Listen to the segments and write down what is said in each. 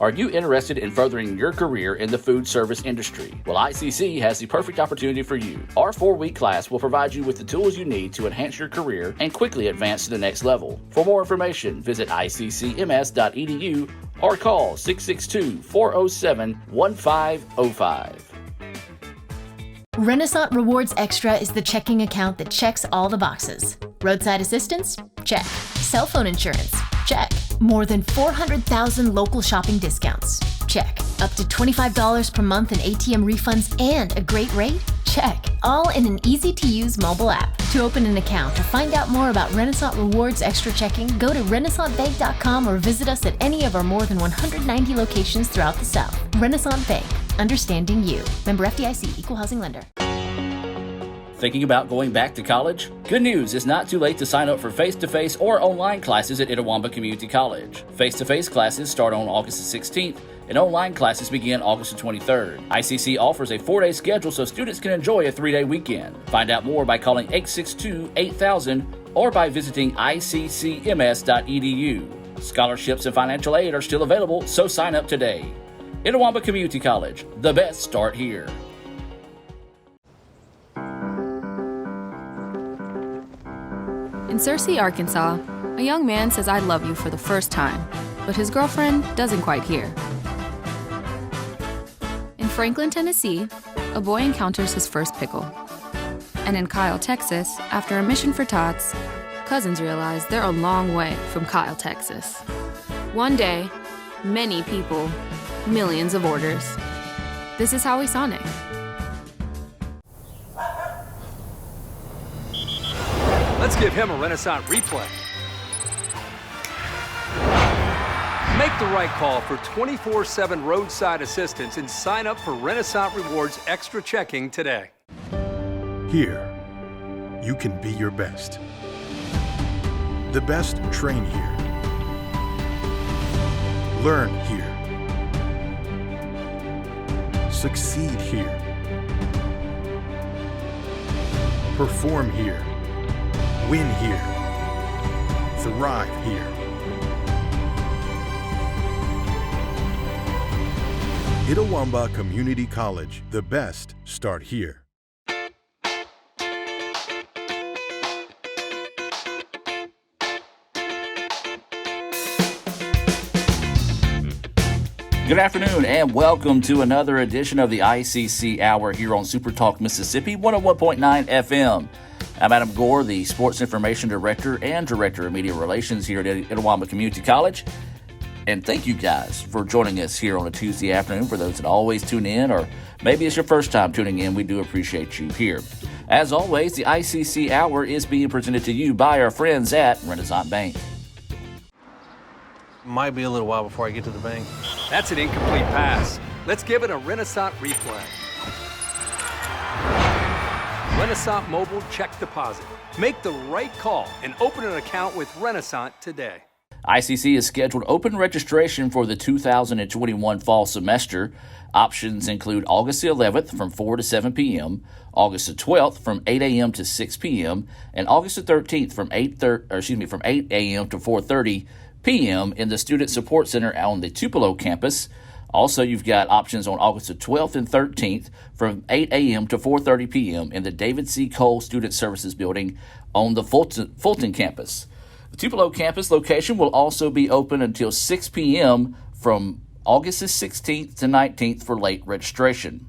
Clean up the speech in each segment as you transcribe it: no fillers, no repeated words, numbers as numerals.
Are you interested in furthering your career in the food service industry? Well, ICC has the perfect opportunity for you. Our 4-week class will provide you with the tools you need to enhance your career and quickly advance to the next level. For more information, visit iccms.edu or call 662-407-1505. Renasant Rewards Extra is the checking account that checks all the boxes. Roadside assistance? Check. Cell phone insurance? Check. More than 400,000 local shopping discounts? Check. Up to $25 per month in ATM refunds and a great rate? Check. All in an easy-to-use mobile app. To open an account or find out more about Renasant Rewards Extra Checking, go to RenasantBank.com or visit us at any of our more than 190 locations throughout the South. Renasant Bank. Understanding you. Member FDIC. Equal housing lender. Thinking about going back to college? Good news, it's not too late to sign up for face-to-face or online classes at Itawamba Community College. Face-to-face classes start on August the 16th, and online classes begin August the 23rd. ICC offers a 4-day schedule so students can enjoy a 3-day weekend. Find out more by calling 862-8000 or by visiting iccms.edu. Scholarships and financial aid are still available, so sign up today. Itawamba Community College, the best start here. In Searcy, Arkansas, a young man says I love you for the first time, but his girlfriend doesn't quite hear. In Franklin, Tennessee, a boy encounters his first pickle. And in Kyle, Texas, after a mission for tots, cousins realize they're a long way from Kyle, Texas. One day, many people, millions of orders. This is Howie Sonic. Let's give him a Renasant replay. Make the right call for 24/7 roadside assistance and sign up for Renasant Rewards Extra Checking today. Here, you can be your best. The best train here. Learn here. Succeed here. Perform here. Win here. Thrive here. Itawamba Community College. The best start here. Good afternoon and welcome to another edition of the ICC Hour here on SuperTalk Mississippi 101.9 FM. I'm Adam Gore, the Sports Information Director and Director of Media Relations here at Itawamba Community College. And thank you guys for joining us here on a Tuesday afternoon. For those that always tune in, or maybe it's your first time tuning in, we do appreciate you here. As always, the ICC Hour is being presented to you by our friends at Renasant Bank. Might be a little while before I get to the bank. That's an incomplete pass. Let's give it a Renasant replay. Renasant Mobile Check Deposit. Make the right call and open an account with Renasant today. ICC has scheduled open registration for the 2021 fall semester. Options include August the 11th from 4 to 7 p.m., August the 12th from 8 a.m. to 6 p.m., and August the 13th from 8 a.m. to 4:30 p.m. in the Student Support Center on the Tupelo campus. Also, you've got options on August the 12th and 13th from 8 a.m. to 4:30 p.m. in the David C. Cole Student Services Building on the Fulton campus. The Tupelo campus location will also be open until 6 p.m. from August the 16th to 19th for late registration.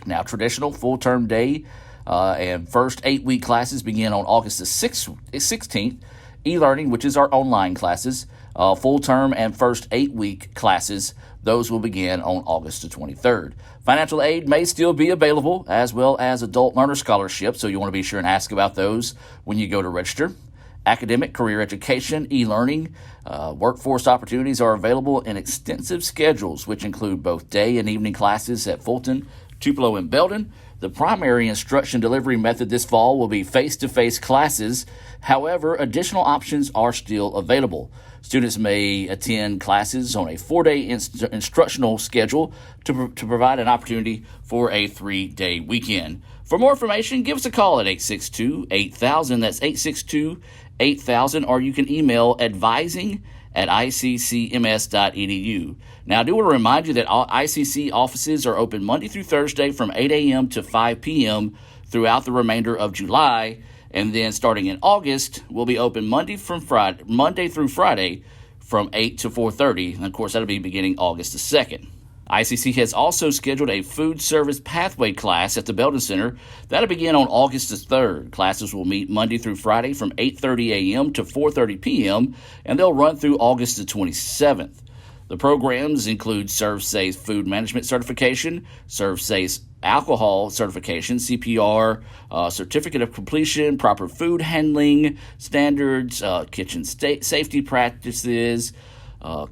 Now, traditional full-term day and first 8-week classes begin on August the 16th. E-learning, which is our online classes, full-term and first 8-week classes, those will begin on August the 23rd. Financial aid may still be available, as well as adult learner scholarships, so you want to be sure and ask about those when you go to register. Academic, career education, e-learning, workforce opportunities are available in extensive schedules, which include both day and evening classes at Fulton, Tupelo, and Belden. The primary instruction delivery method this fall will be face-to-face classes. However, additional options are still available. Students may attend classes on a 4-day instructional schedule to provide an opportunity for a 3-day weekend. For more information, give us a call at 862-8000. That's 862-8000, or you can email advising at iccms.edu. Now, I do want to remind you that all ICC offices are open Monday through Thursday from 8 a.m. to 5 p.m. throughout the remainder of July, and then starting in August, we'll be open Monday through Friday from 8 to 4:30, and of course, that'll be beginning August the 2nd. ICC has also scheduled a food service pathway class at the Belden Center. That'll begin on August the 3rd. Classes will meet Monday through Friday from 8:30 a.m. to 4:30 p.m., and they'll run through August the 27th. The programs include ServSafe Food Management Certification, ServSafe Alcohol Certification, CPR, Certificate of Completion, Proper Food Handling Standards, Kitchen Safety Practices,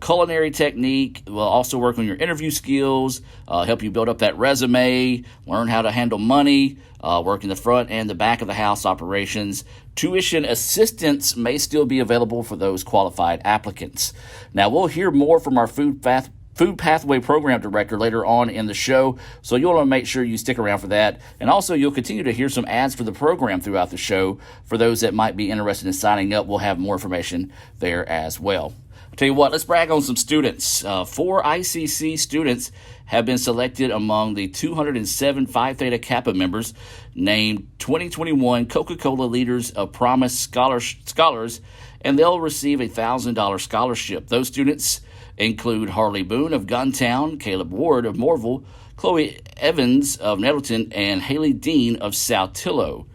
culinary technique. We'll also work on your interview skills, help you build up that resume, learn how to handle money, work in the front and the back of the house operations. Tuition assistance may still be available for those qualified applicants. Now, we'll hear more from our Food Pathway Program Director later on in the show, so you'll want to make sure you stick around for that. And also, you'll continue to hear some ads for the program throughout the show. For those that might be interested in signing up, we'll have more information there as well. I'll tell you what, let's brag on some students. 4 ICC students have been selected among the 207 Phi Theta Kappa members named 2021 Coca-Cola Leaders of Promise Scholars, and they'll receive a $1,000 scholarship. Those students include Harley Boone of Guntown, Caleb Ward of Morville, Chloe Evans of Nettleton, and Haley Dean of Saltillo.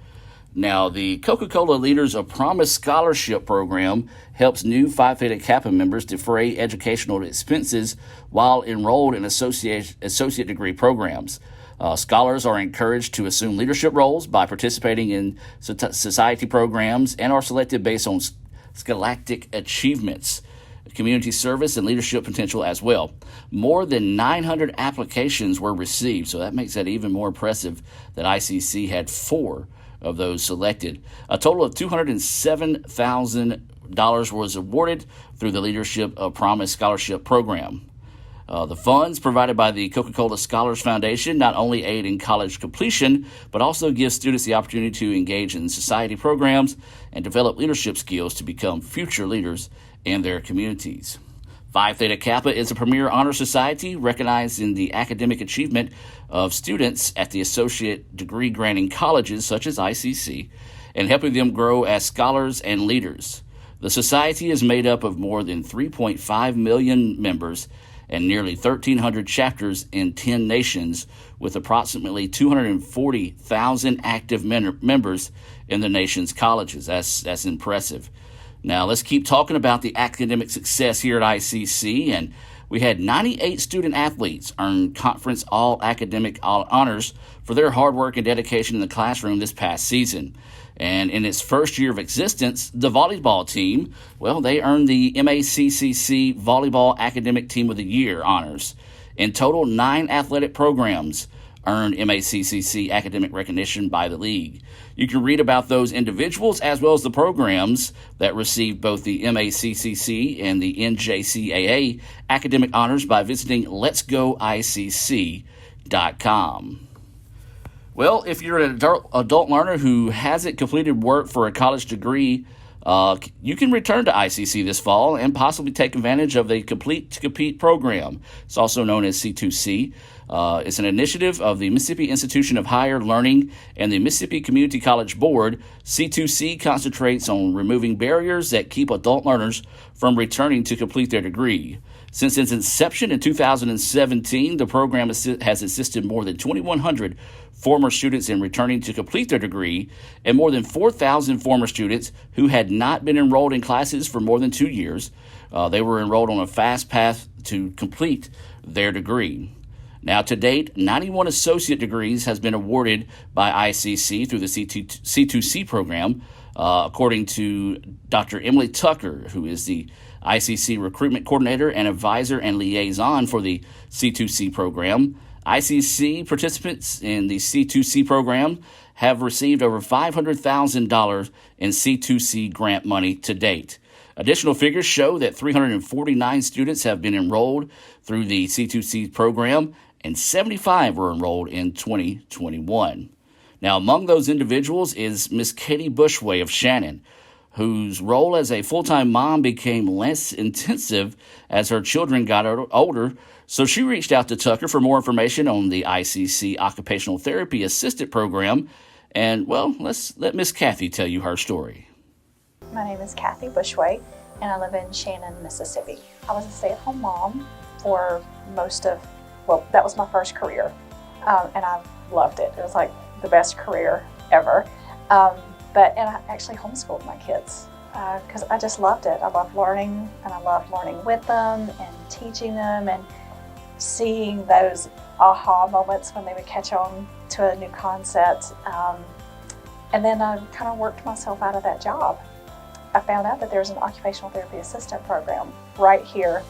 Now, the Coca-Cola Leaders of Promise Scholarship Program helps new Phi Theta Kappa members defray educational expenses while enrolled in associate degree programs. Scholars are encouraged to assume leadership roles by participating in society programs and are selected based on scholastic achievements, community service, and leadership potential as well. More than 900 applications were received, so that makes that even more impressive that ICC had 4 of those selected. A total of $207,000 was awarded through the Leadership of Promise Scholarship Program. The funds provided by the Coca-Cola Scholars Foundation not only aid in college completion, but also give students the opportunity to engage in society programs and develop leadership skills to become future leaders in their communities. Phi Theta Kappa is a premier honor society recognized in the academic achievement of students at the associate degree granting colleges such as ICC and helping them grow as scholars and leaders. The society is made up of more than 3.5 million members and nearly 1,300 chapters in 10 nations, with approximately 240,000 active members in the nation's colleges. That's impressive. Now, let's keep talking about the academic success here at ICC, and we had 98 student athletes earn conference all-academic honors for their hard work and dedication in the classroom this past season. And in its first year of existence, the volleyball team, well, they earned the MACCC Volleyball Academic Team of the Year honors. In total, 9 athletic programs earned MACCC academic recognition by the league. You can read about those individuals as well as the programs that received both the MACCC and the NJCAA academic honors by visiting letsgoicc.com. Well, if you're an adult learner who hasn't completed work for a college degree, you can return to ICC this fall and possibly take advantage of the Complete to Compete program. It's also known as C2C. It's an initiative of the Mississippi Institution of Higher Learning and the Mississippi Community College Board. C2C concentrates on removing barriers that keep adult learners from returning to complete their degree. Since its inception in 2017, the program has assisted more than 2,100 former students in returning to complete their degree and more than 4,000 former students who had not been enrolled in classes for more than 2 years. They were enrolled on a fast path to complete their degree. Now, to date, 91 associate degrees has been awarded by ICC through the C2C program, according to Dr. Emily Tucker, who is the ICC recruitment coordinator and advisor and liaison for the C2C program. ICC participants in the C2C program have received over $500,000 in C2C grant money to date. Additional figures show that 349 students have been enrolled through the C2C program, and 75 were enrolled in 2021. Now, among those individuals is Miss Katie Bushway of Shannon, whose role as a full-time mom became less intensive as her children got older, so she reached out to Tucker for more information on the ICC Occupational Therapy Assistant Program. And, well, let's let Miss Kathy tell you her story. My name is Kathy Bushwaite, and I live in Shannon, Mississippi. I was a stay-at-home mom for that was my first career, and I loved it. It was like the best career ever. And I actually homeschooled my kids because I just loved it. I loved learning, and I loved learning with them and teaching them and seeing those aha moments when they would catch on to a new concept. And then I kind of worked myself out of that job. I found out that there's an occupational therapy assistant program right here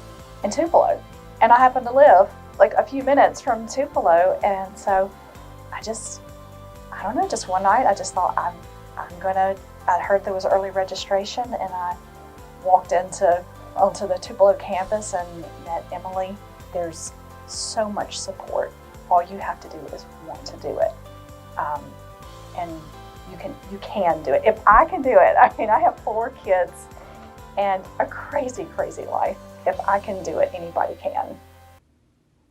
in Tupelo. And I happen to live like a few minutes from Tupelo. And so just one night I just thought I heard there was early registration, and I walked onto the Tupelo campus and met Emily. There's so much support. All you have to do is want to do it. And you can do it. If I can do it, I mean, I have 4 kids and a crazy, crazy life. If I can do it, anybody can.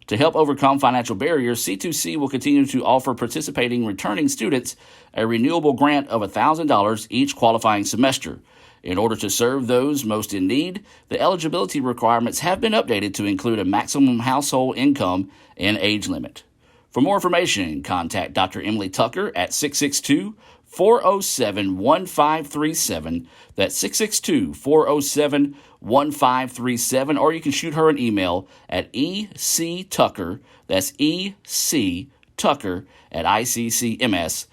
To help overcome financial barriers, C2C will continue to offer participating returning students a renewable grant of $1,000 each qualifying semester. In order to serve those most in need, the eligibility requirements have been updated to include a maximum household income and age limit. For more information, contact Dr. Emily Tucker at 662-407-1537. That's 662-407-1537, or you can shoot her an email at ectucker, that's ectucker at iccms.edu.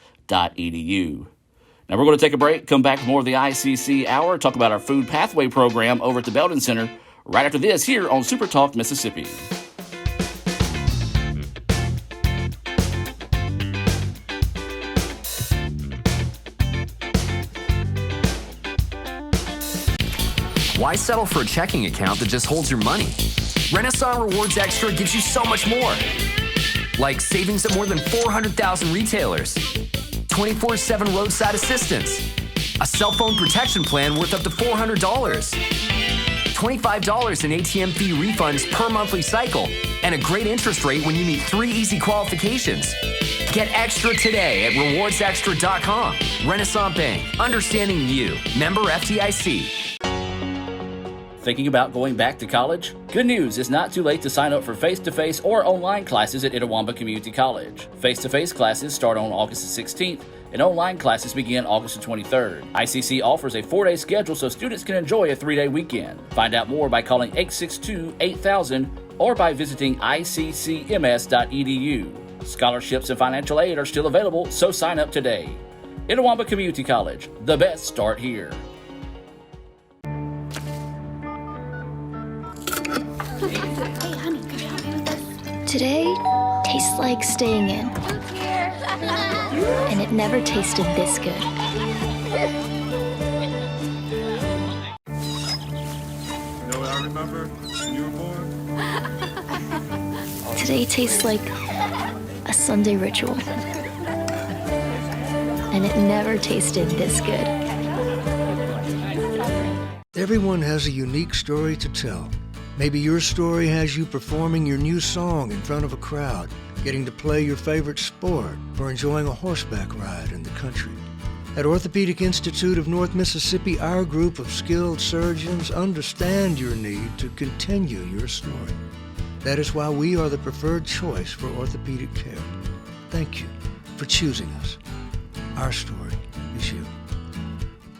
Now we're going to take a break, come back with more of the ICC Hour, talk about our food pathway program over at the Belden Center right after this here on SuperTalk Mississippi. Why settle for a checking account that just holds your money? Renasant Rewards Extra gives you so much more. Like savings at more than 400,000 retailers, 24/7 roadside assistance, a cell phone protection plan worth up to $400, $25 in ATM fee refunds per monthly cycle, and a great interest rate when you meet 3 easy qualifications. Get extra today at rewardsextra.com. Renasant Bank, understanding you. Member FDIC. Thinking about going back to college? Good news, it's not too late to sign up for face-to-face or online classes at Itawamba Community College. Face-to-face classes start on August the 16th, and online classes begin August the 23rd. ICC offers a 4-day schedule so students can enjoy a 3-day weekend. Find out more by calling 862-8000 or by visiting iccms.edu. Scholarships and financial aid are still available, so sign up today. Itawamba Community College, the best start here. Today tastes like staying in. And it never tasted this good. You know what I remember when you were born? Today tastes like a Sunday ritual. And it never tasted this good. Everyone has a unique story to tell. Maybe your story has you performing your new song in front of a crowd, getting to play your favorite sport, or enjoying a horseback ride in the country. At Orthopedic Institute of North Mississippi, our group of skilled surgeons understand your need to continue your story. That is why we are the preferred choice for orthopedic care. Thank you for choosing us. Our story is you.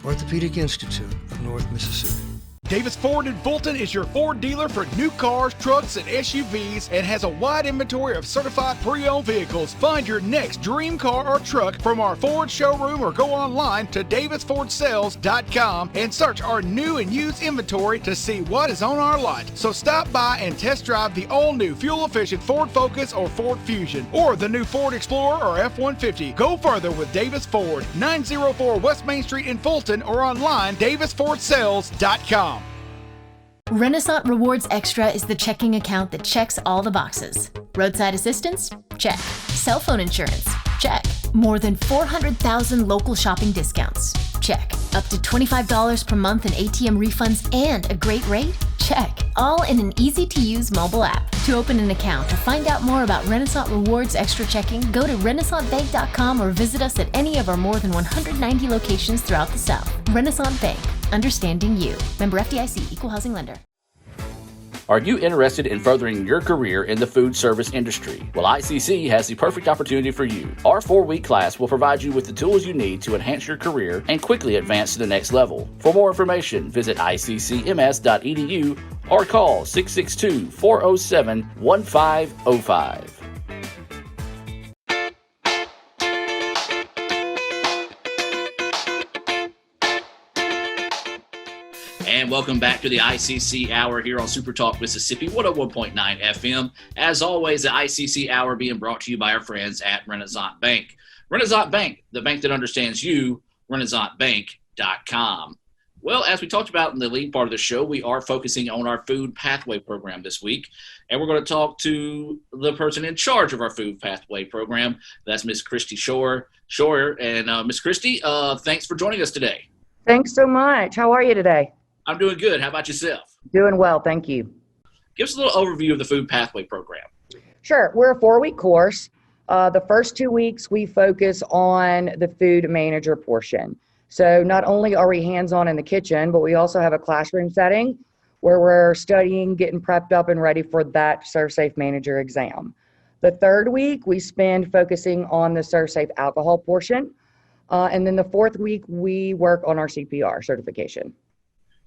Orthopedic Institute of North Mississippi. Davis Ford in Fulton is your Ford dealer for new cars, trucks, and SUVs, and has a wide inventory of certified pre-owned vehicles. Find your next dream car or truck from our Ford showroom or go online to davisfordsales.com and search our new and used inventory to see what is on our lot. So stop by and test drive the all-new fuel-efficient Ford Focus or Ford Fusion, or the new Ford Explorer or F-150. Go further with Davis Ford, 904 West Main Street in Fulton, or online davisfordsales.com. Renasant Rewards Extra is the checking account that checks all the boxes. Roadside assistance? Check. Cell phone insurance? Check. More than 400,000 local shopping discounts? Check. Up to $25 per month in ATM refunds and a great rate? Check. All in an easy-to-use mobile app. To open an account or find out more about Renasant Rewards Extra Checking, go to RenasantBank.com or visit us at any of our more than 190 locations throughout the South. Renasant Bank. Understanding you. Member FDIC. Equal housing lender. Are you interested in furthering your career in the food service industry? Well, ICC has the perfect opportunity for you. Our 4-week class will provide you with the tools you need to enhance your career and quickly advance to the next level. For more information, visit iccms.edu or call 662-407-1505. And welcome back to the ICC Hour here on SuperTalk Mississippi, 101.9 FM. As always, the ICC Hour being brought to you by our friends at Renasant Bank. Renasant Bank, the bank that understands you, RenasantBank.com. Well, as we talked about in the lead part of the show, we are focusing on our Food Pathway program this week. And we're going to talk to the person in charge of our Food Pathway program. That's Miss Christy Scheuer. And Miss Christy, thanks for joining us today. Thanks so much. How are you today? I'm doing good. How about yourself? Doing well, thank you. Give us a little overview of the Food Pathway program. Sure. We're a 4-week course. The first 2 weeks, we focus on the food manager portion. So not only are we hands-on in the kitchen, but we also have a classroom setting where we're studying, getting prepped up and ready for that ServSafe Manager exam. The third week, we spend focusing on the ServSafe alcohol portion. And then the fourth week, we work on our CPR certification.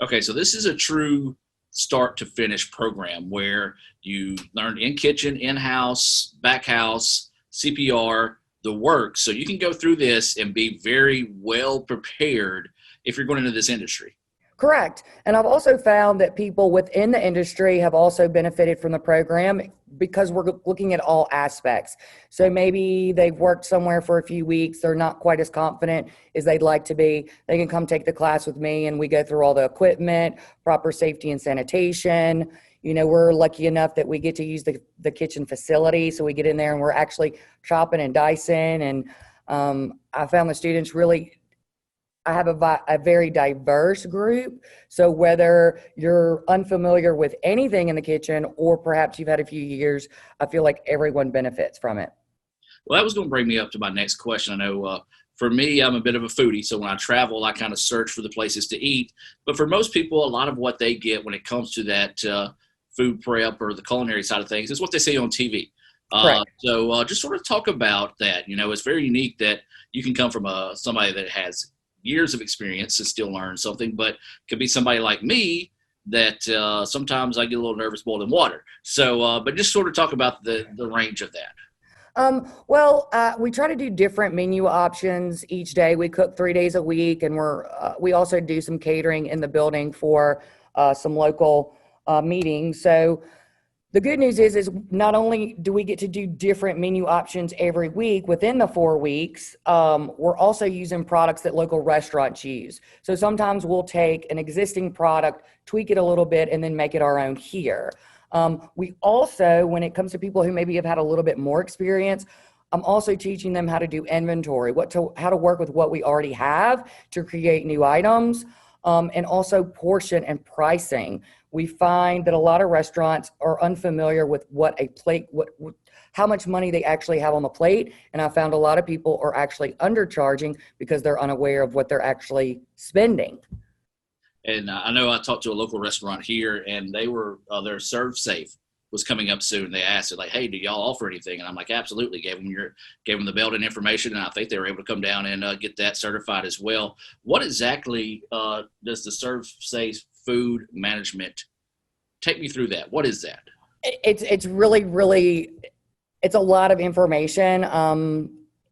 Okay, so this is a true start to finish program where you learn in kitchen, in-house, back house, CPR, the work. So you can go through this and be very well prepared if you're going into this industry. Correct. And I've also found that people within the industry have also benefited from the program because we're looking at all aspects. So maybe they've worked somewhere for a few weeks, they're not quite as confident as they'd like to be. They can come take the class with me and we go through all the equipment, proper safety and sanitation. You know, we're lucky enough that we get to use the kitchen facility. So we get in there and we're actually chopping and dicing. And I found the students really, I have a very diverse group. So whether you're unfamiliar with anything in the kitchen or perhaps you've had a few years, I feel like everyone benefits from it. Well, that was going to bring me up to my next question. I know for me, I'm a bit of a foodie. So when I travel, I kind of search for the places to eat. But for most people, a lot of what they get when it comes to that food prep or the culinary side of things is what they see on TV. So just sort of talk about that. You know, it's very unique that you can come from somebody that has years of experience and still learn something, but could be somebody like me that sometimes I get a little nervous boiling water. So, but just sort of talk about the range of that. We try to do different menu options each day. We cook 3 days a week, and we also do some catering in the building for some local meetings. So the good news is not only do we get to do different menu options every week within the 4 weeks, we're also using products that local restaurants use. So sometimes we'll take an existing product, tweak it a little bit, and then make it our own here. We also, when it comes to people who maybe have had a little bit more experience, I'm also teaching them how to do inventory, how to work with what we already have to create new items, and also portion and pricing. We find that a lot of restaurants are unfamiliar with what a plate, how much money they actually have on the plate. And I found a lot of people are actually undercharging because they're unaware of what they're actually spending. And I know I talked to a local restaurant here, and they were their ServSafe was coming up soon. They asked it like, "Hey, do y'all offer anything?" And I'm like, "Absolutely." Gave them the Belden information, and I think they were able to come down and get that certified as well. What exactly does the ServSafe food management? Take me through that. What is that? It's really, it's a lot of information.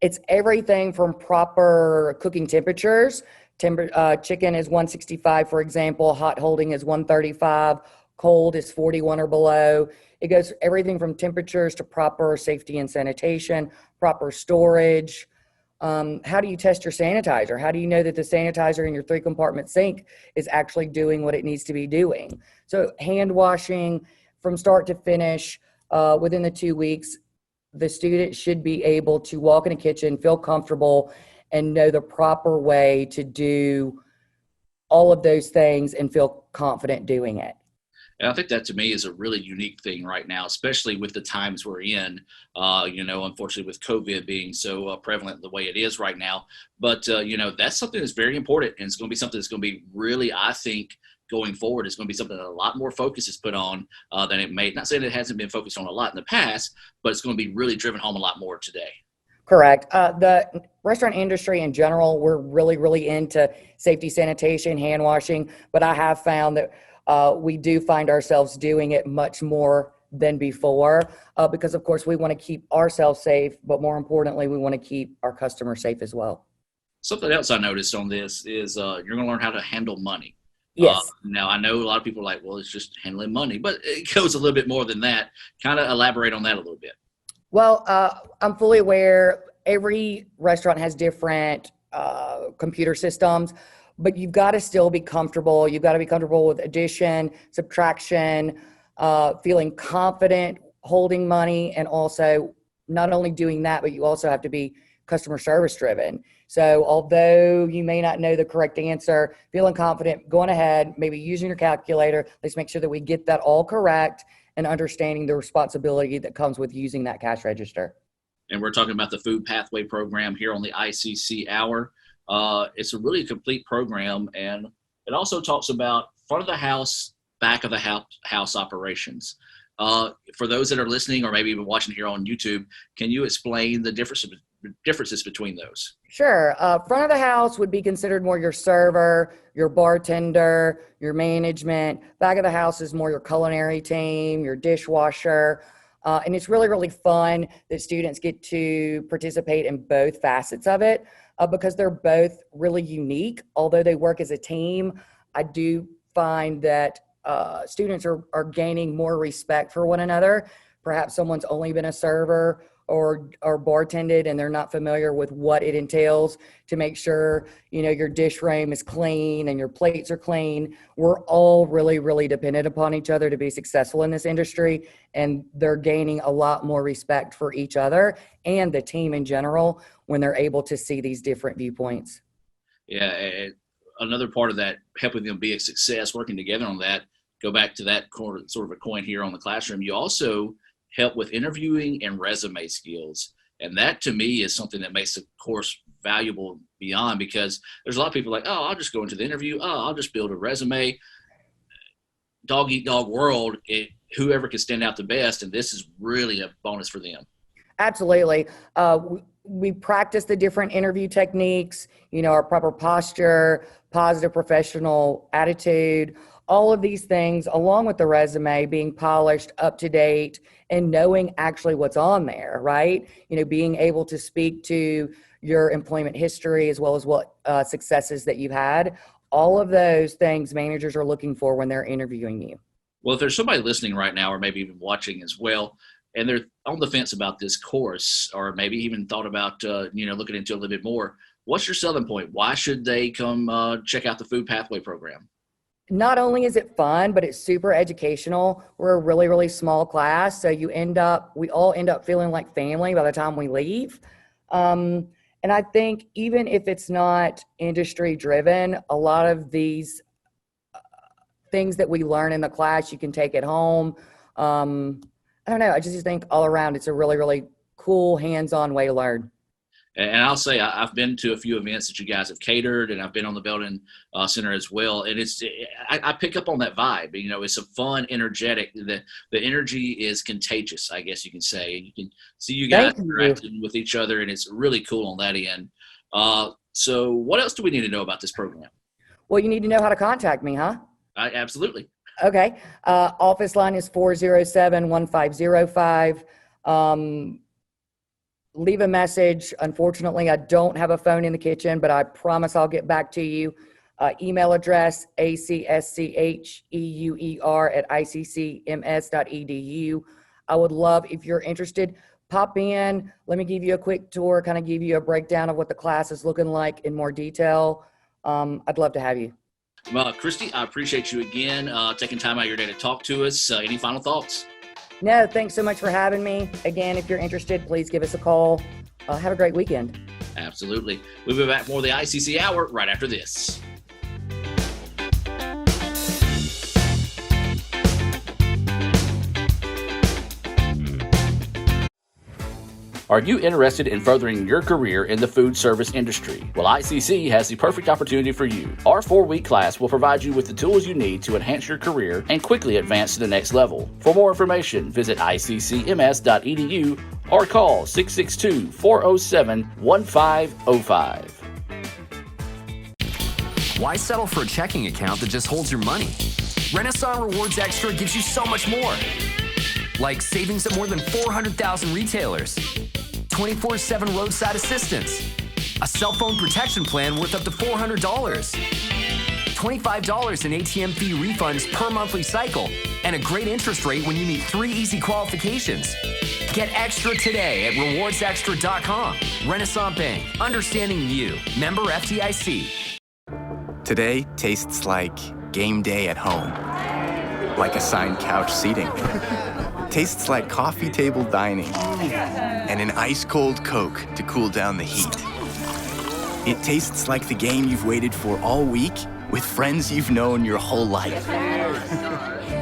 It's everything from proper cooking temperatures. Chicken is 165, for example. Hot holding is 135. Cold is 41 or below. It goes everything from temperatures to proper safety and sanitation, proper storage. How do you test your sanitizer? How do you know that the sanitizer in your 3-compartment sink is actually doing what it needs to be doing? So hand washing from start to finish within the 2 weeks, the student should be able to walk in a kitchen, feel comfortable, and know the proper way to do all of those things and feel confident doing it. And I think that to me is a really unique thing right now, especially with the times we're in, unfortunately with COVID being so prevalent the way it is right now. But, that's something that's very important, and it's going to be something that's going to be really, I think, going forward, is going to be something that a lot more focus is put on than it may. Not saying it hasn't been focused on a lot in the past, but it's going to be really driven home a lot more today. Correct. The restaurant industry in general, we're really, really into safety, sanitation, hand washing, but I have found that we do find ourselves doing it much more than before because, of course, we want to keep ourselves safe, but more importantly, we want to keep our customers safe as well. Something else I noticed on this is you're going to learn how to handle money. Yes. Now, I know a lot of people are like, well, it's just handling money, but it goes a little bit more than that. Kind of elaborate on that a little bit. Well, I'm fully aware every restaurant has different computer systems, but you've got to still be comfortable. You've got to be comfortable with addition, subtraction, feeling confident holding money, and also not only doing that, but you also have to be customer service driven. So although you may not know the correct answer, feeling confident, going ahead, maybe using your calculator, let's make sure that we get that all correct and understanding the responsibility that comes with using that cash register. And we're talking about the Food Pathway program here on the ICC Hour. It's a really complete program, and it also talks about front of the house, back of the house operations. For those that are listening or maybe even watching here on YouTube, can you explain the differences between those? Sure. Front of the house would be considered more your server, your bartender, your management. Back of the house is more your culinary team, your dishwasher. And it's really, really fun that students get to participate in both facets of it because they're both really unique. Although they work as a team, I do find that students are gaining more respect for one another. Perhaps someone's only been a server or bartended and they're not familiar with what it entails to make sure, your dish room is clean and your plates are clean. We're all really, really dependent upon each other to be successful in this industry, and they're gaining a lot more respect for each other and the team in general when they're able to see these different viewpoints. Yeah, another part of that, helping them be a success, working together on that, go back to that sort of a coin here on the classroom. You also help with interviewing and resume skills. And that to me is something that makes the course valuable beyond, because there's a lot of people like, oh, I'll just go into the interview. Oh, I'll just build a resume. Dog eat dog world, whoever can stand out the best. And this is really a bonus for them. Absolutely. We practice the different interview techniques, our proper posture, positive professional attitude, all of these things, along with the resume being polished, up to date, and knowing actually what's on there, right? Being able to speak to your employment history as well as what successes that you've had. All of those things managers are looking for when they're interviewing you. Well, if there's somebody listening right now or maybe even watching as well, and they're on the fence about this course, or maybe even thought about, looking into it a little bit more, what's your selling point? Why should they come check out the Food Pathway program? Not only is it fun, but it's super educational. We're a really, really small class. So we all end up feeling like family by the time we leave. And I think even if it's not industry driven, a lot of these things that we learn in the class, you can take it home. I don't know. I just think all around, it's a really, really cool hands-on way to learn. And I'll say I've been to a few events that you guys have catered, and I've been on the Belden Center as well. And I pick up on that vibe. It's a fun, energetic. The energy is contagious, I guess you can say. And you can see you guys interacting with each other, and it's really cool on that end. So what else do we need to know about this program? Well, you need to know how to contact me, huh? Absolutely. Okay. Office line is 407-1505. Leave a message. Unfortunately, I don't have a phone in the kitchen, but I promise I'll get back to you. Email address, acscheuer@iccms.edu. I would love, if you're interested, pop in. Let me give you a quick tour, kind of give you a breakdown of what the class is looking like in more detail. I'd love to have you. Well, Christy, I appreciate you again taking time out of your day to talk to us. Any final thoughts? No, thanks so much for having me. Again, if you're interested, please give us a call. Have a great weekend. Absolutely. We'll be back more of the ICC Hour right after this. Are you interested in furthering your career in the food service industry? Well, ICC has the perfect opportunity for you. Our 4-week class will provide you with the tools you need to enhance your career and quickly advance to the next level. For more information, visit iccms.edu or call 662-407-1505. Why settle for a checking account that just holds your money? Renasant Rewards Extra gives you so much more. Like savings at more than 400,000 retailers, 24/7 roadside assistance, a cell phone protection plan worth up to $400, $25 in ATM fee refunds per monthly cycle, and a great interest rate when you meet 3 easy qualifications. Get extra today at rewardsextra.com. Renasant Bank, understanding you. Member FDIC. Today tastes like game day at home, like assigned couch seating. Tastes like coffee table dining and an ice-cold Coke to cool down the heat. It tastes like the game you've waited for all week with friends you've known your whole life.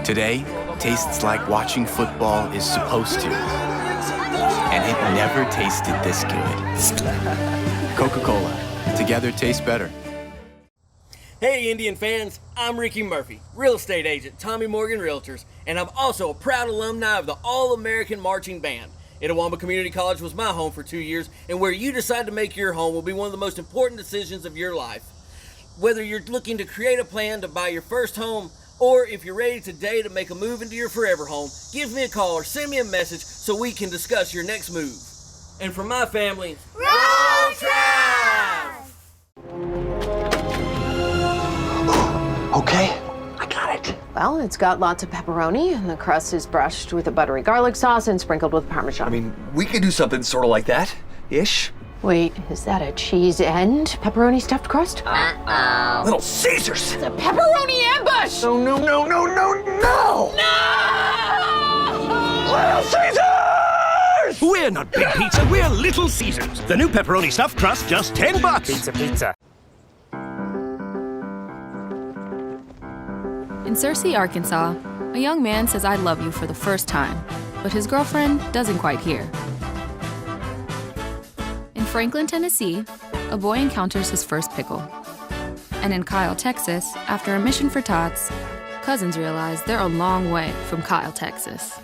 Today tastes like watching football is supposed to. And it never tasted this good. Coca-Cola. Together tastes better. Hey Indian fans, I'm Ricky Murphy, real estate agent, Tommy Morgan Realtors, and I'm also a proud alumni of the All-American Marching Band. Itawamba Community College was my home for 2 years, and where you decide to make your home will be one of the most important decisions of your life. Whether you're looking to create a plan to buy your first home, or if you're ready today to make a move into your forever home, give me a call or send me a message so we can discuss your next move. And for my family, roll Tribe! Okay, I got it. Well, it's got lots of pepperoni, and the crust is brushed with a buttery garlic sauce and sprinkled with Parmesan. I mean, we could do something sort of like that, ish. Wait, is that a cheese and pepperoni stuffed crust? Uh-oh. Little Caesars! It's a pepperoni ambush! No, no, no, no, no, no! No! Little Caesars! We're not Big Pizza, we're Little Caesars. The new pepperoni stuffed crust, just $10. Pizza. In Searcy, Arkansas, a young man says I love you for the first time, but his girlfriend doesn't quite hear. In Franklin, Tennessee, a boy encounters his first pickle. And in Kyle, Texas, after a mission for tots, cousins realize they're a long way from Kyle, Texas.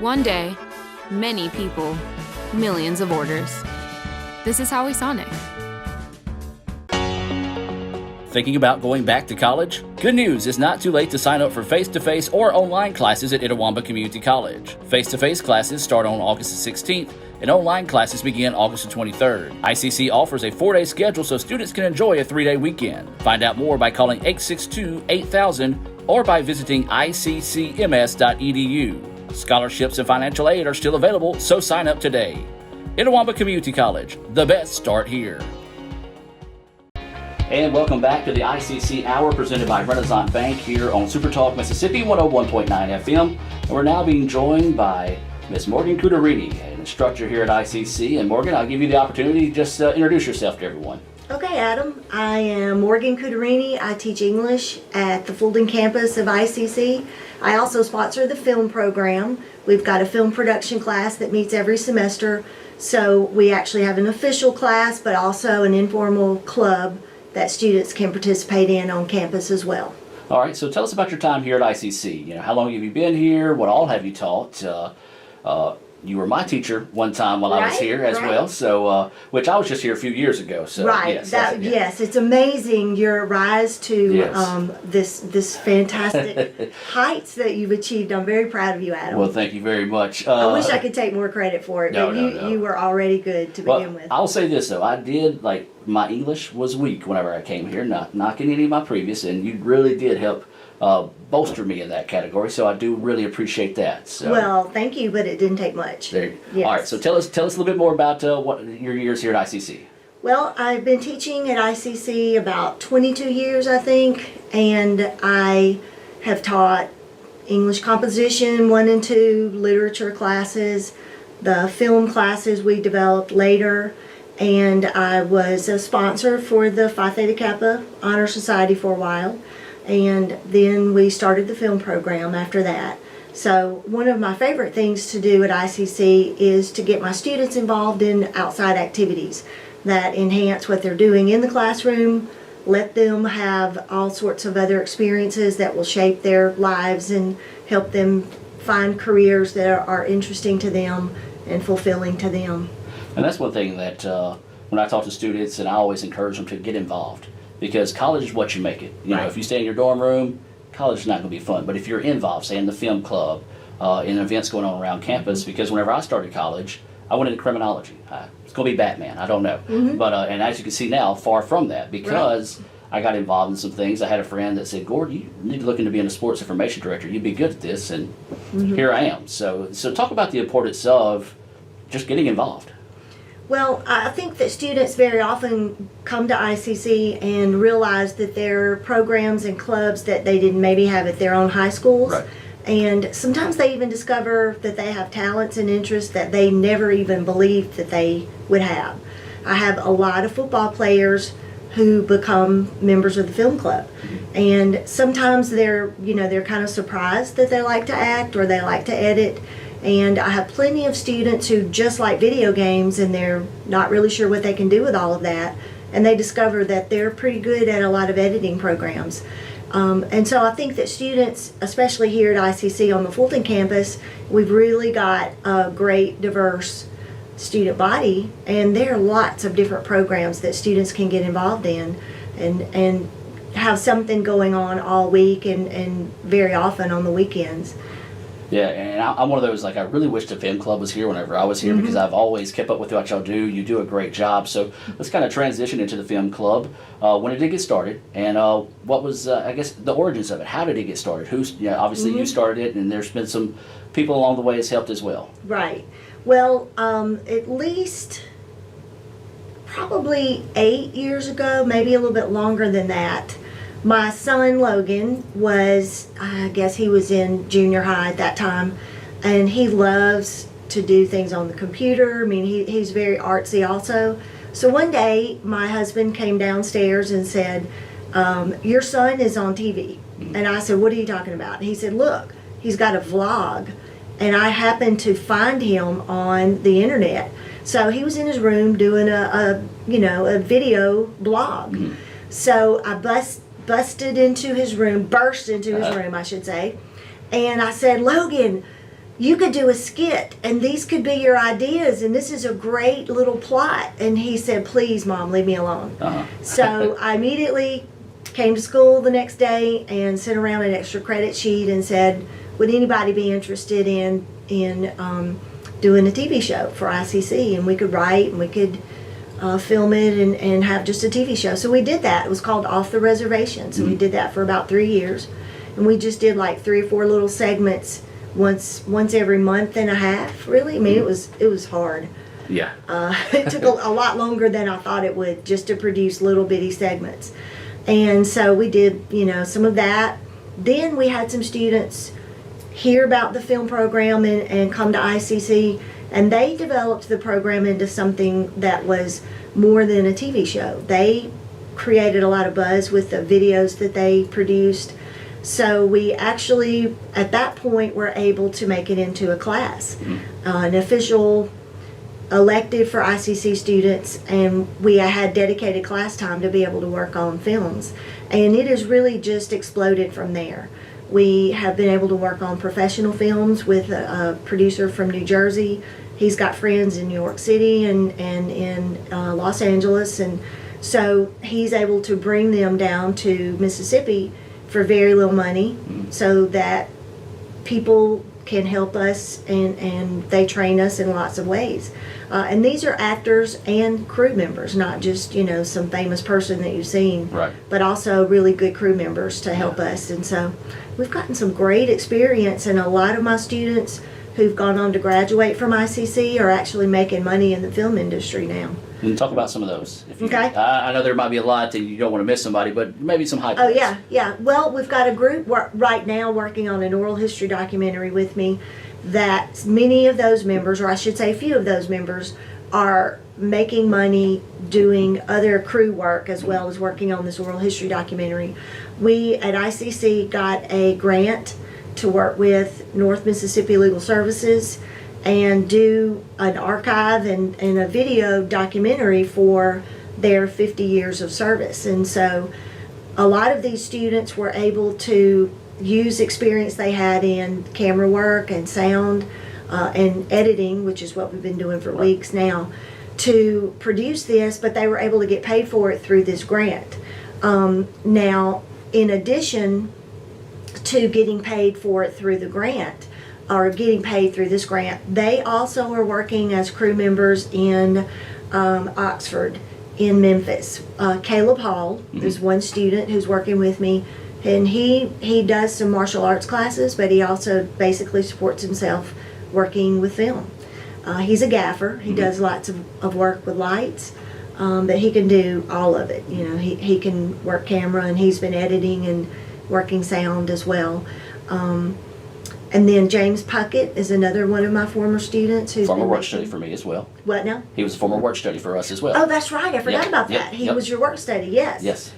One day, many people, millions of orders. This is Howie Sonic. Thinking about going back to college? Good news, it's not too late to sign up for face-to-face or online classes at Itawamba Community College. Face-to-face classes start on August the 16th, and online classes begin August the 23rd. ICC offers a 4-day schedule so students can enjoy a 3-day weekend. Find out more by calling 862-8000 or by visiting iccms.edu. Scholarships and financial aid are still available, so sign up today. Itawamba Community College, the best start here. And welcome back to the ICC Hour presented by Renasant Bank here on SuperTalk Mississippi 101.9 FM. And we're now being joined by Ms. Morgan Cuderini, an instructor here at ICC. And Morgan, I'll give you the opportunity to just introduce yourself to everyone. Okay, Adam. I am Morgan Cuderini. I teach English at the Fulton campus of ICC. I also sponsor the film program. We've got a film production class that meets every semester. So we actually have an official class, but also an informal club that students can participate in on campus as well. All right, so tell us about your time here at ICC. You know, how long have you been here? What all have you taught? You were my teacher one time while I was here as well, so which I was just here a few years ago. So right, yes, it's amazing your rise to this fantastic heights that you've achieved. I'm very proud of you, Adam. Well, thank you very much. I wish I could take more credit for it, but you were already good to begin with. I'll say this though, I did my English was weak whenever I came here, not knocking any of my previous, and you really did help bolster me in that category, so I do really appreciate that. So. Well, thank you, but it didn't take much. Yes. All right, so tell us a little bit more about what your years here at ICC. Well, I've been teaching at ICC about 22 years, I think, and I have taught English composition 1 and 2, literature classes, the film classes we developed later, and I was a sponsor for the Phi Theta Kappa Honor Society for a while. And then we started the film program after that. So one of my favorite things to do at ICC is to get my students involved in outside activities that enhance what they're doing in the classroom, let them have all sorts of other experiences that will shape their lives and help them find careers that are interesting to them and fulfilling to them. And that's one thing that when I talk to students, and I always encourage them to get involved, because college is what you make it. You know, if you stay in your dorm room, college is not going to be fun. But if you're involved, say in the film club, in events going on around campus, because whenever I started college, I went into criminology. It's going to be Batman, I don't know. But and as you can see now, far from that, because I got involved in some things. I had a friend that said, "Gord, you need to look into being a sports information director. You'd be good at this," and here I am. So talk about the importance of just getting involved. Well, I think that students very often come to ICC and realize that there are programs and clubs that they didn't maybe have at their own high schools. And sometimes they even discover that they have talents and interests that they never even believed that they would have. I have a lot of football players who become members of the film club. And sometimes they're kind of surprised that they like to act or they like to edit. And I have plenty of students who just like video games and they're not really sure what they can do with all of that. And they discover that they're pretty good at a lot of editing programs. And so I think that students, especially here at ICC on the Fulton campus, we've really got a great diverse student body, and there are lots of different programs that students can get involved in and have something going on all week and very often on the weekends. Yeah, and I'm one of those, like, I really wish the film club was here whenever I was here, because I've always kept up with what y'all do. You do a great job. So let's kind of transition into the film club. When did it get started? And what was, I guess, the origins of it? How did it get started? Obviously you started it, and there's been some people along the way that's helped as well. Right. Well, at least probably 8 years ago, maybe a little bit longer than that, my son Logan was, I guess he was in junior high at that time, and he loves to do things on the computer. I mean, he's very artsy also. So one day my husband came downstairs and said, "Your son is on TV." And I said, "What are you talking about?" And he said, "Look, he's got a vlog." And I happened to find him on the internet. So he was in his room doing a video blog. So I burst into his room, I should say. And I said, "Logan, you could do a skit and these could be your ideas and this is a great little plot." And he said, "Please, Mom, leave me alone." So I immediately came to school the next day and sent around an extra credit sheet and said, "Would anybody be interested in doing a TV show for ICC?" And we could write and we could film it and have just a TV show. So we did that. It was called Off the Reservation. So we did that for about 3 years. And we just did like 3 or 4 little segments once every month and a half, really. I mean, it was hard. Yeah. It took a lot longer than I thought it would just to produce little bitty segments. And so we did, some of that. Then we had some students hear about the film program and come to ICC, and they developed the program into something that was more than a TV show. They created a lot of buzz with the videos that they produced. So we actually, at that point, were able to make it into a class, an official elective for ICC students, and we had dedicated class time to be able to work on films. And it has really just exploded from there. We have been able to work on professional films with a producer from New Jersey. He's got friends in New York City and in Los Angeles, and so he's able to bring them down to Mississippi for very little money so that people can help us and they train us in lots of ways. And these are actors and crew members, not just, some famous person that you've seen, but also really good crew members to help us. And so we've gotten some great experience, and a lot of my students who've gone on to graduate from ICC are actually making money in the film industry now. And talk about some of those. Okay. I know there might be a lot and you don't want to miss somebody, but maybe some high points. Oh, yeah. Well, we've got a group right now working on an oral history documentary with me that many of those members, or I should say a few of those members, are making money doing other crew work as well as working on this oral history documentary. We at ICC got a grant to work with North Mississippi Legal Services and do an archive and a video documentary for their 50 years of service. And so a lot of these students were able to use experience they had in camera work and sound and editing, which is what we've been doing for weeks now, to produce this, but they were able to get paid for it through this grant. Now, in addition to getting paid for it through the grant, or getting paid through this grant, they also are working as crew members in Oxford, in Memphis. Caleb Hall is one student who's working with me, and he does some martial arts classes, but he also basically supports himself working with film. He's a gaffer. He does lots of work with lights, but he can do all of it. You know, he can work camera, and he's been editing and working sound as well. And then James Puckett is another one of my former students who's former work study for me as well. What now? He was a former work study for us as well. Oh, that's right. I forgot about that. He was your work study. Yes. Yes.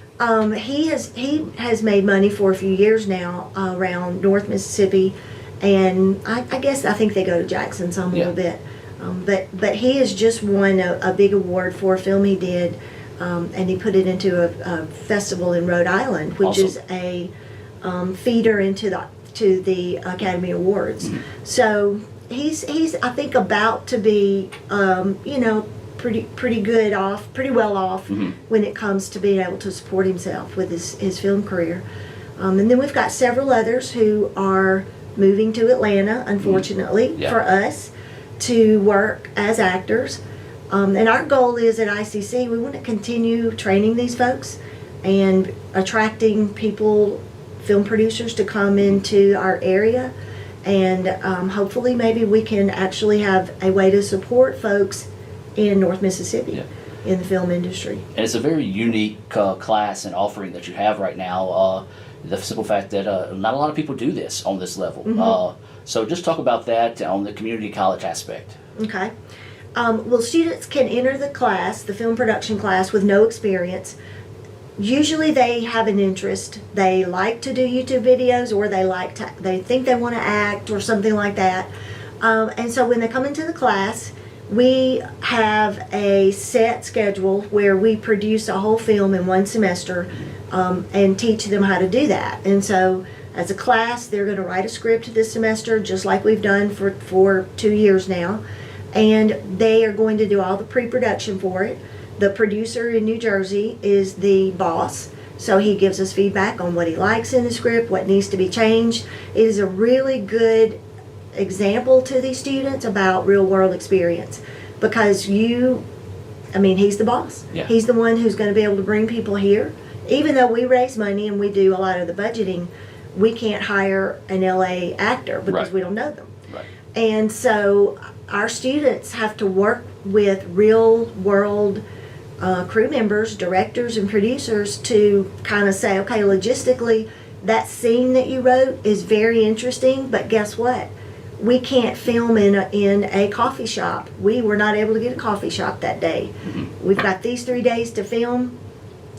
He has made money for a few years now around North Mississippi, and I think they go to Jackson some a little bit. But he has just won a big award for a film he did, and he put it into a festival in Rhode Island, which is a feeder into the Academy Awards. So he's I think about to be pretty well off when it comes to being able to support himself with his film career. And then we've got several others who are moving to Atlanta, unfortunately for us, to work as actors. And our goal is at ICC, we want to continue training these folks and attracting people, film producers, to come into our area. And hopefully maybe we can actually have a way to support folks in North Mississippi in the film industry. And it's a very unique class and offering that you have right now. The simple fact that not a lot of people do this on this level. So just talk about that on the community college aspect. Okay. Well, students can enter the class, the film production class, with no experience. Usually they have an interest. They like to do YouTube videos, or they think they want to act or something like that. And so when they come into the class, we have a set schedule where we produce a whole film in one semester and teach them how to do that. And so as a class, they're going to write a script this semester, just like we've done for 2 years now. And they are going to do all the pre-production for it. The producer in New Jersey is the boss, so he gives us feedback on what he likes in the script, what needs to be changed. It is a really good example to these students about real world experience, because he's the boss. Yeah. He's the one who's going to be able to bring people here. Even though we raise money and we do a lot of the budgeting, we can't hire an LA actor because we don't know them. Right. And so our students have to work with real world crew members, directors, and producers to kind of say, okay, logistically, that scene that you wrote is very interesting, but guess what? We can't film in a coffee shop. We were not able to get a coffee shop that day. We've got these 3 days to film,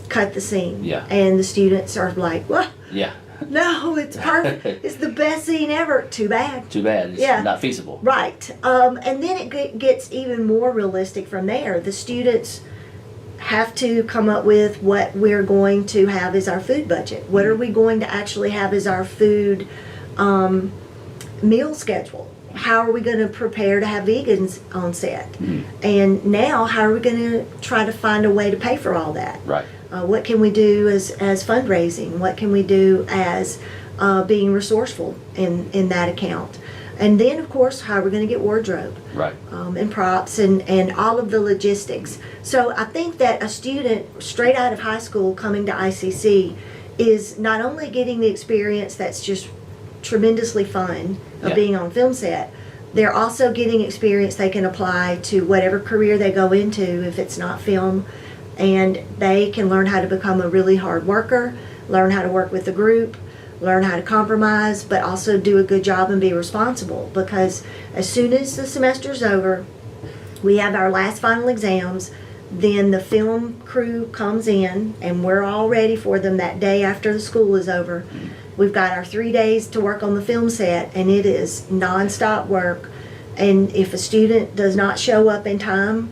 cut the scene. Yeah. And the students are like, what? Yeah. No, it's perfect. It's the best scene ever. Too bad. Too bad. It's not feasible. Right. And then it gets even more realistic from there. The students have to come up with what we're going to have as our food budget. What are we going to actually have as our food meal schedule? How are we going to prepare to have vegans on set? And now, how are we going to try to find a way to pay for all that? Right. What can we do as fundraising? What can we do as being resourceful in that account? And then, of course, how are we going to get wardrobe? Right. And props and all of the logistics. So I think that a student straight out of high school coming to ICC is not only getting the experience that's just tremendously fun of being on film set, they're also getting experience they can apply to whatever career they go into if it's not film, and they can learn how to become a really hard worker, learn how to work with the group, learn how to compromise, but also do a good job and be responsible, because as soon as the semester's over, we have our last final exams, then the film crew comes in and we're all ready for them that day after the school is over. We've got our 3 days to work on the film set, and it is nonstop work. And if a student does not show up in time,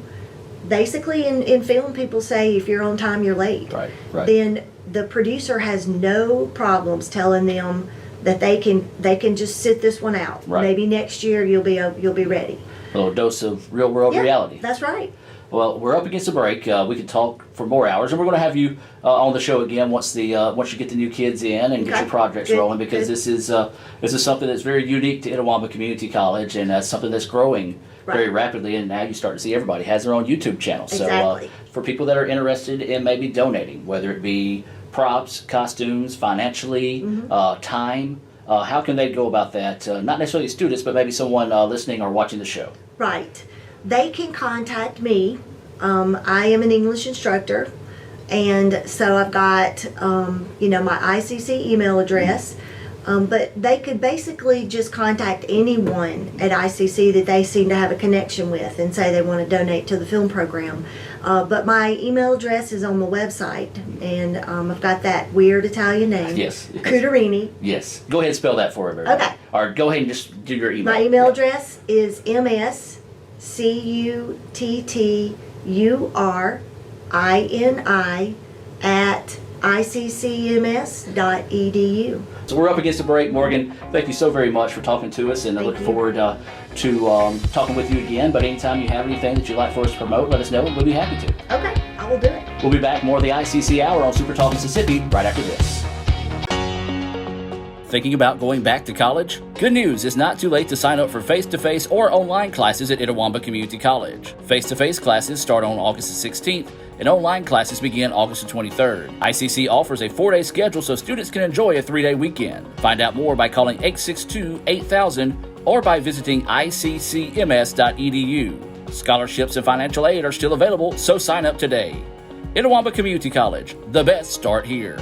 basically in film, people say if you're on time, you're late. Right. Then the producer has no problems telling them that they can just sit this one out. Right. Maybe next year you'll be ready. A little dose of real world reality. That's right. Well, we're up against a break. We could talk for more hours, and we're going to have you on the show again once you get the new kids in and get your projects rolling, because this is something that's very unique to Itawamba Community College, and something that's growing very rapidly. And now you start to see everybody has their own YouTube channel. Exactly. So for people that are interested in maybe donating, whether it be props, costumes, financially, time, how can they go about that? Not necessarily students, but maybe someone listening or watching the show. Right. They can contact me. I am an English instructor, and so I've got my ICC email address. But they could basically just contact anyone at ICC that they seem to have a connection with and say they want to donate to the film program. But my email address is on the website, and I've got that weird Italian name. Yes. Cuterini. Yes. Go ahead and spell that for everybody. Okay. Or go ahead and just do your email. My email address is mscutturini@iccms.edu. So we're up against the break. Morgan, thank you so very much for talking to us, and I look forward to talking with you again. But anytime you have anything that you'd like for us to promote, let us know, and we'll be happy to. Okay, I will do it. We'll be back more of the ICC Hour on SuperTalk Mississippi right after this. Thinking about going back to college? Good news, it's not too late to sign up for face-to-face or online classes at Itawamba Community College. Face-to-face classes start on August the 16th, and online classes begin August the 23rd. ICC offers a 4-day schedule so students can enjoy a 3-day weekend. Find out more by calling 862-8000 or by visiting iccms.edu. Scholarships and financial aid are still available, so sign up today. Itawamba Community College, the best start here.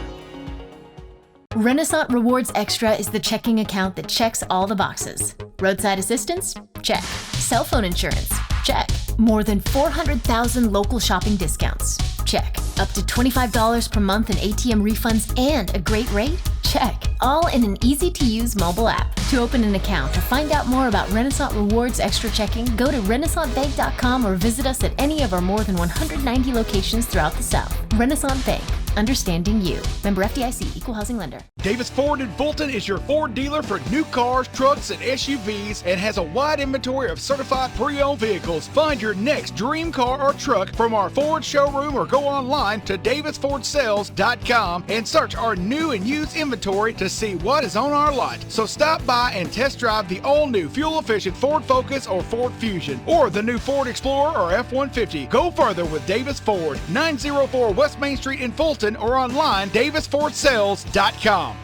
Renasant Rewards Extra is the checking account that checks all the boxes. Roadside assistance? Check. Cell phone insurance? Check. More than 400,000 local shopping discounts? Check. Up to $25 per month in ATM refunds and a great rate? Check. All in an easy-to-use mobile app. To open an account or find out more about Renasant Rewards Extra checking, go to renasantbank.com or visit us at any of our more than 190 locations throughout the South. Renasant Bank. Understanding you. Member FDIC, Equal Housing Lender. Davis Ford in Fulton is your Ford dealer for new cars, trucks, and SUVs, and has a wide inventory of certified pre-owned vehicles. Find your next dream car or truck from our Ford showroom or go online to davisfordsales.com and search our new and used inventory to see what is on our lot. So stop by and test drive the all-new fuel-efficient Ford Focus or Ford Fusion, or the new Ford Explorer or F-150. Go further with Davis Ford, 904 West Main Street in Fulton, or online davisfordsales.com.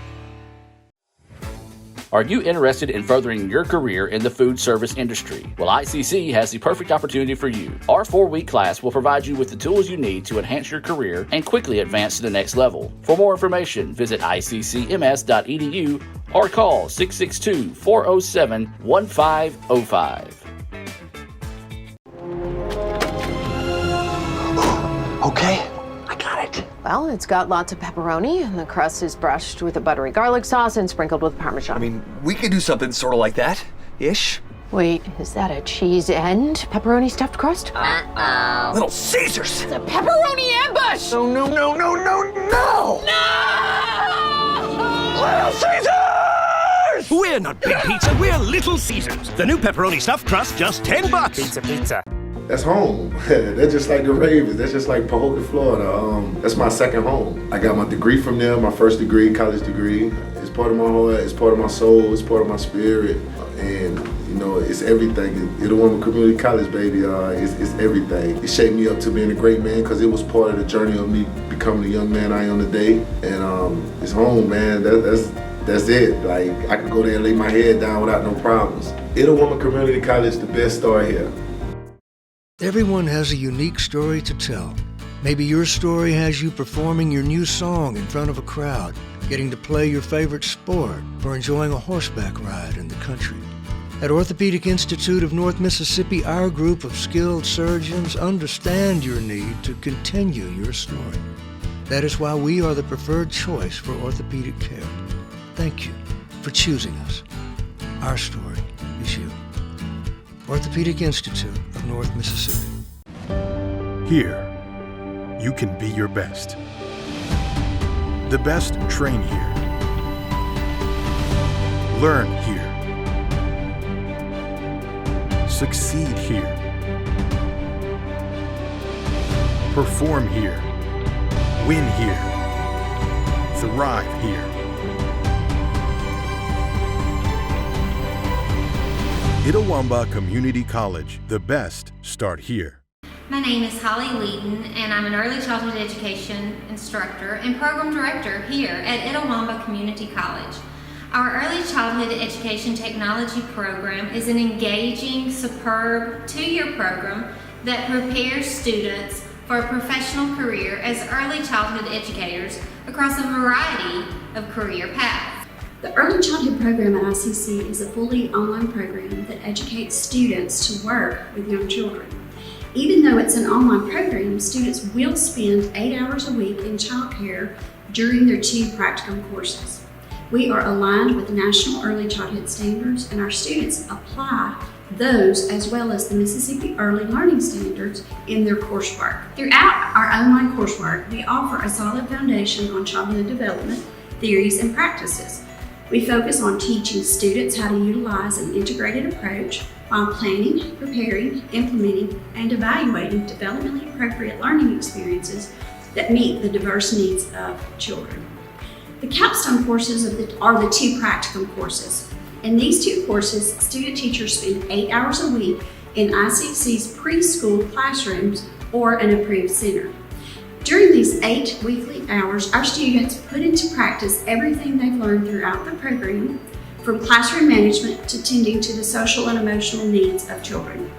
Are you interested in furthering your career in the food service industry? Well, ICC has the perfect opportunity for you. Our 4-week class will provide you with the tools you need to enhance your career and quickly advance to the next level. For more information, visit iccms.edu or call 662-407-1505. Okay. Well, it's got lots of pepperoni, and the crust is brushed with a buttery garlic sauce and sprinkled with Parmesan. I mean, we could do something sort of like that, ish. Wait, is that a cheese and pepperoni stuffed crust? Little Caesars! It's a pepperoni ambush! No! Little Caesars! We're not Big Pizza, we're Little Caesars. The new pepperoni stuffed crust, just $10. Pizza. That's home. That's just like the Ravens. That's just like Pahokee, Florida. That's my second home. I got my degree from there, my first degree, college degree. It's part of my heart, it's part of my soul, it's part of my spirit. And, you know, it's everything. Itawamba Community College, baby, it's everything. It shaped me up to being a great man because it was part of the journey of me becoming the young man I am today. And it's home, man. That's it. Like, I could go there and lay my head down without no problems. Itawamba Community College, the best start here. Everyone has a unique story to tell. Maybe your story has you performing your new song in front of a crowd, getting to play your favorite sport, or enjoying a horseback ride in the country. At Orthopedic Institute of North Mississippi, our group of skilled surgeons understand your need to continue your story. That is why we are the preferred choice for orthopedic care. Thank you for choosing us. Our story is you. Orthopedic Institute of North Mississippi. Here, you can be your best. The best train here. Learn here. Succeed here. Perform here. Win here. Thrive here. Itawamba Community College. The best start here. My name is Holly Wheaton, and I'm an early childhood education instructor and program director here at Itawamba Community College. Our early childhood education technology program is an engaging, superb two-year program that prepares students for a professional career as early childhood educators across a variety of career paths. The Early Childhood Program at ICC is a fully online program that educates students to work with young children. Even though it's an online program, students will spend 8 hours a week in childcare during their 2 practicum courses. We are aligned with national early childhood standards, and our students apply those as well as the Mississippi Early Learning Standards in their coursework. Throughout our online coursework, we offer a solid foundation on childhood development, theories, and practices. We focus on teaching students how to utilize an integrated approach while planning, preparing, implementing, and evaluating developmentally appropriate learning experiences that meet the diverse needs of children. The capstone courses are the 2 practicum courses. In these 2 courses, student teachers spend 8 hours a week in ICC's preschool classrooms or an approved center. During these 8 weekly hours, our students put into practice everything they've learned throughout the program, from classroom management to tending to the social and emotional needs of children.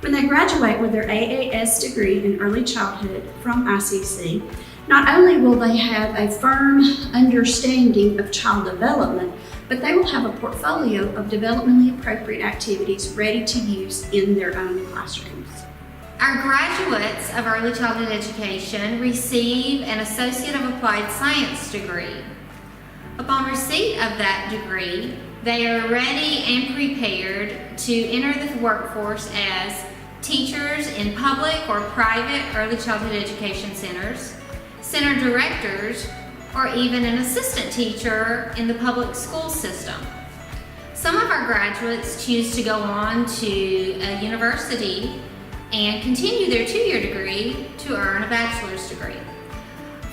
When they graduate with their AAS degree in early childhood from ICC, not only will they have a firm understanding of child development, but they will have a portfolio of developmentally appropriate activities ready to use in their own classrooms. Our graduates of early childhood education receive an Associate of Applied Science degree. Upon receipt of that degree, they are ready and prepared to enter the workforce as teachers in public or private early childhood education centers, center directors, or even an assistant teacher in the public school system. Some of our graduates choose to go on to a university and continue their 2-year degree to earn a bachelor's degree.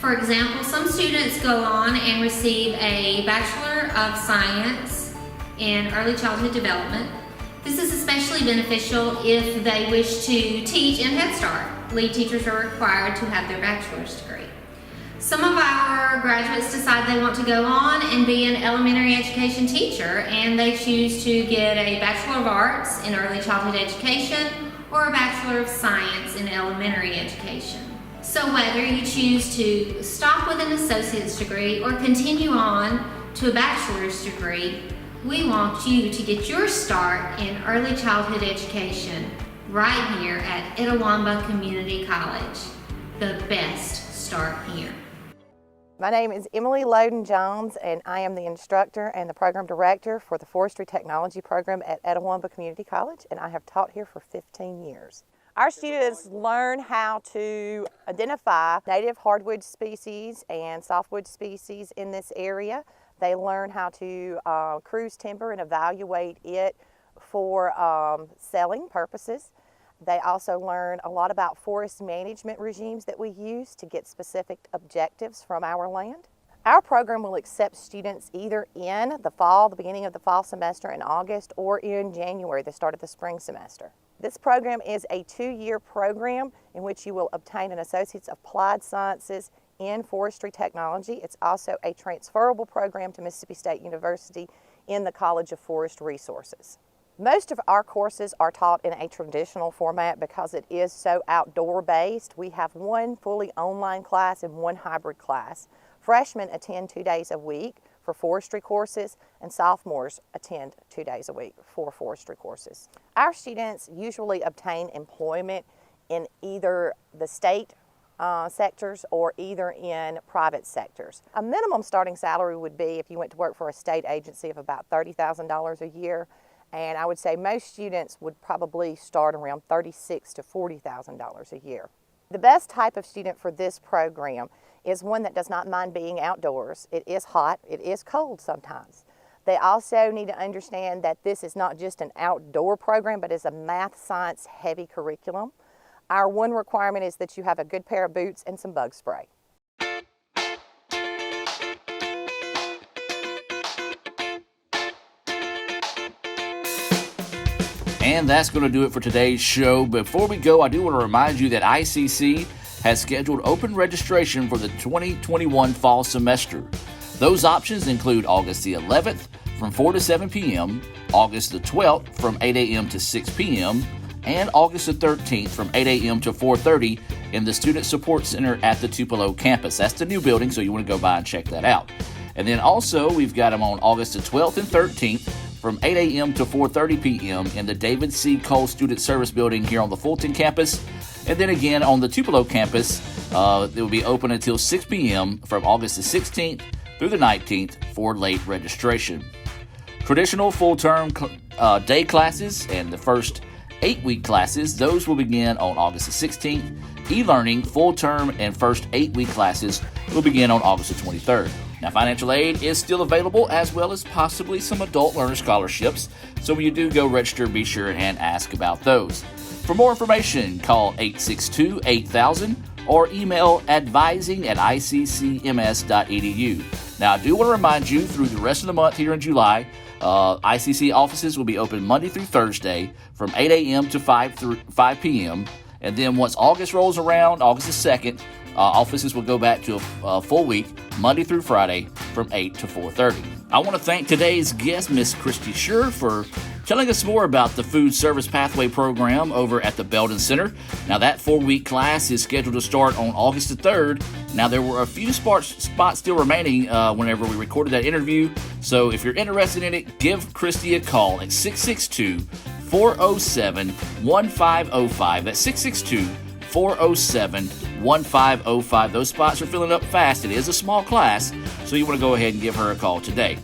For example, some students go on and receive a Bachelor of Science in Early Childhood Development. This is especially beneficial if they wish to teach in Head Start. Lead teachers are required to have their bachelor's degree. Some of our graduates decide they want to go on and be an elementary education teacher, and they choose to get a Bachelor of Arts in Early Childhood Education or a Bachelor of Science in Elementary Education. So whether you choose to stop with an associate's degree or continue on to a bachelor's degree, we want you to get your start in early childhood education right here at Itawamba Community College. The best start here. My name is Emily Loden-Jones, and I am the instructor and the program director for the Forestry Technology program at Itawamba Community College, and I have taught here for 15 years. Our students learn how to identify native hardwood species and softwood species in this area. They learn how to cruise timber and evaluate it for selling purposes. They also learn a lot about forest management regimes that we use to get specific objectives from our land. Our program will accept students either in the fall, the beginning of the fall semester in August, or in January, the start of the spring semester. This program is a 2-year program in which you will obtain an Associate's of Applied Sciences in Forestry Technology. It's also a transferable program to Mississippi State University in the College of Forest Resources. Most of our courses are taught in a traditional format because it is so outdoor based. We have 1 fully online class and 1 hybrid class. Freshmen attend 2 days a week for forestry courses, and sophomores attend 2 days a week for forestry courses. Our students usually obtain employment in either the state sectors or either in private sectors. A minimum starting salary would be, if you went to work for a state agency, of about $30,000 a year. And I would say most students would probably start around $36,000 to $40,000 a year. The best type of student for this program is one that does not mind being outdoors. It is hot, it is cold sometimes. They also need to understand that this is not just an outdoor program, but is a math, science heavy curriculum. Our one requirement is that you have a good pair of boots and some bug spray. And that's going to do it for today's show. Before we go, I do want to remind you that ICC has scheduled open registration for the 2021 fall semester. Those options include August the 11th from 4 to 7 p.m., August the 12th from 8 a.m. to 6 p.m., and August the 13th from 8 a.m. to 4:30 in the Student Support Center at the Tupelo campus. That's the new building, so you want to go by and check that out. And then also, we've got them on August the 12th and 13th from 8 a.m. to 4:30 p.m. in the David C. Cole Student Service Building here on the Fulton campus. And then again on the Tupelo campus, it will be open until 6 p.m. from August the 16th through the 19th for late registration. Traditional full-term day classes and the first 8-week classes, those will begin on August the 16th. E-learning, full-term, and first 8-week classes will begin on August the 23rd. Now, financial aid is still available, as well as possibly some adult learner scholarships. So when you do go register, be sure and ask about those. For more information, call 862-8000 or email advising@iccms.edu. Now, I do want to remind you, through the rest of the month here in July, ICC offices will be open Monday through Thursday from 8 a.m. to 5 p.m. And then once August rolls around, August the 2nd, offices will go back to a full week, Monday through Friday, from 8 to 4:30. I want to thank today's guest, Miss Christy Schur, for telling us more about the Food Service Pathway Program over at the Belden Center. Now, that 4-week class is scheduled to start on August the 3rd. Now, there were a few spots still remaining whenever we recorded that interview. So if you're interested in it, give Christy a call at 662-407-1505. That's 662-407-1505. Those spots are filling up fast. It is a small class, so you want to go ahead and give her a call today.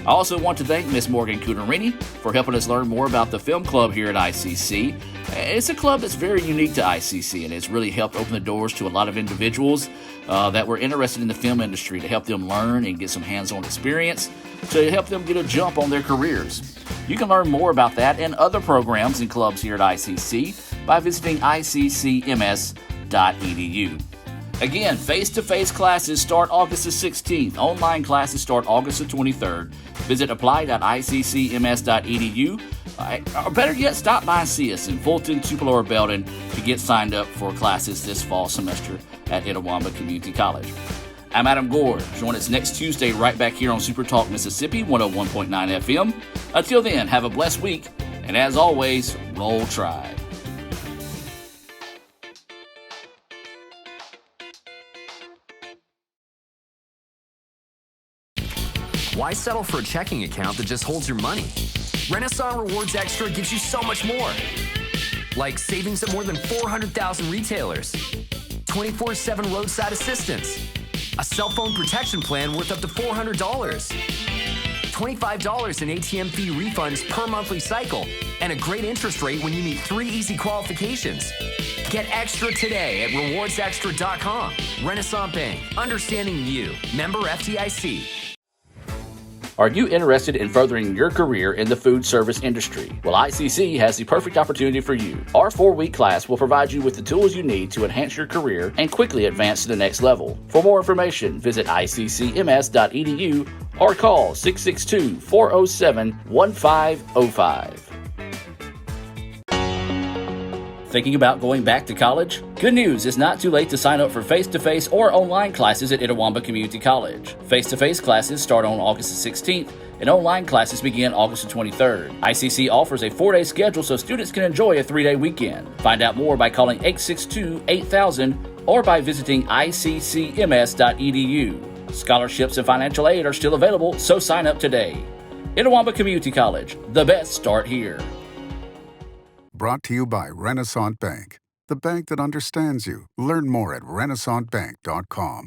I also want to thank Miss Morgan Cooterini for helping us learn more about the Film Club here at ICC. It's a club that's very unique to ICC, and it's really helped open the doors to a lot of individuals that were interested in the film industry, to help them learn and get some hands-on experience, to help them get a jump on their careers. You can learn more about that and other programs and clubs here at ICC by visiting iccms.edu. Again, face-to-face classes start August the 16th. Online classes start August the 23rd. Visit apply.iccms.edu. Or better yet, stop by and see us in Fulton, Tupelo, or Belden to get signed up for classes this fall semester at Itawamba Community College. I'm Adam Gore. Join us next Tuesday right back here on SuperTalk Mississippi 101.9 FM. Until then, have a blessed week, and as always, roll Tide. Why settle for a checking account that just holds your money? Renasant Rewards Extra gives you so much more. Like savings at more than 400,000 retailers, 24/7 roadside assistance, a cell phone protection plan worth up to $400, $25 in ATM fee refunds per monthly cycle, and a great interest rate when you meet 3 easy qualifications. Get extra today at rewardsextra.com. Renasant Bank, understanding you. Member FDIC. Are you interested in furthering your career in the food service industry? Well, ICC has the perfect opportunity for you. Our 4-week class will provide you with the tools you need to enhance your career and quickly advance to the next level. For more information, visit iccms.edu or call 662-407-1505. Thinking about going back to college? Good news, it's not too late to sign up for face-to-face or online classes at Itawamba Community College. Face-to-face classes start on August the 16th, and online classes begin August the 23rd. ICC offers a 4-day schedule so students can enjoy a 3-day weekend. Find out more by calling 862-8000 or by visiting iccms.edu. Scholarships and financial aid are still available, so sign up today. Itawamba Community College, the best start here. Brought to you by Renasant Bank. the bank that understands you. Learn more at RenasantBank.com.